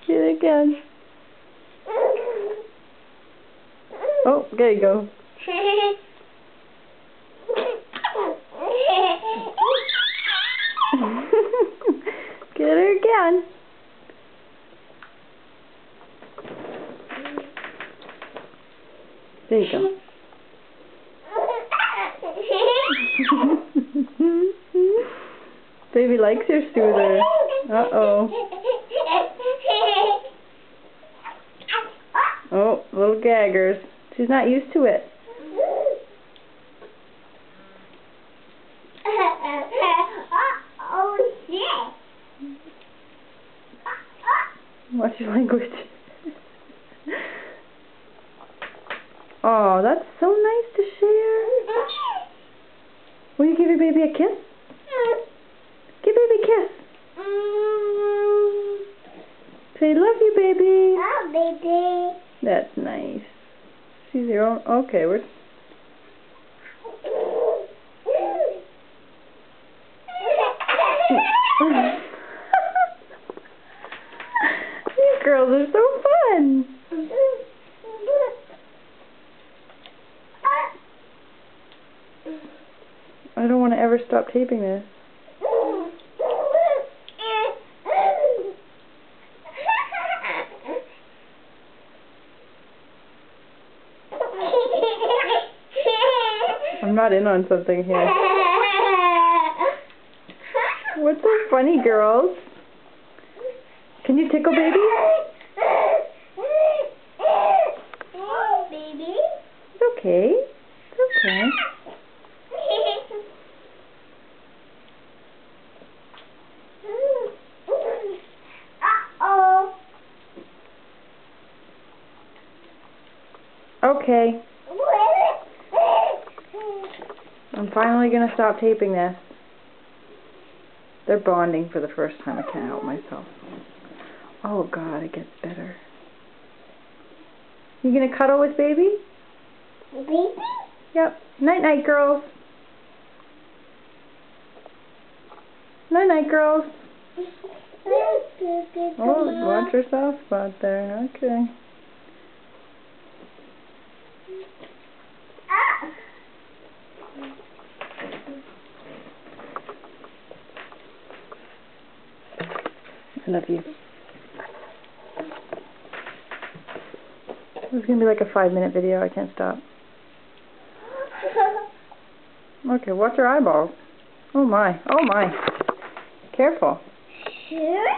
Get it again. Oh, there you go. Get her again. There you go. Baby likes your soother. Uh-oh. Oh, little gaggers. She's not used to it. What's your language? Oh, that's so nice to share. Will you give your baby a kiss? Give baby a kiss. Say, love you, baby. Oh, baby. That's nice. She's your own. Okay, we're. These girls are so fun. I don't want to ever stop taping this. I'm not in on something here. What's so funny, girls? Can you tickle baby? Baby? It's okay. It's okay. Uh-oh. Okay. I'm finally going to stop taping this. They're bonding for the first time. I can't help myself. Oh, God, it gets better. You going to cuddle with baby? Baby? Yep. Night-night, girls. Night-night, girls. Oh, watch your soft spot there. Okay. I love you. This is going to be like a 5-minute video. I can't stop. Okay, watch your eyeballs. Oh my. Oh my. Careful. Sure.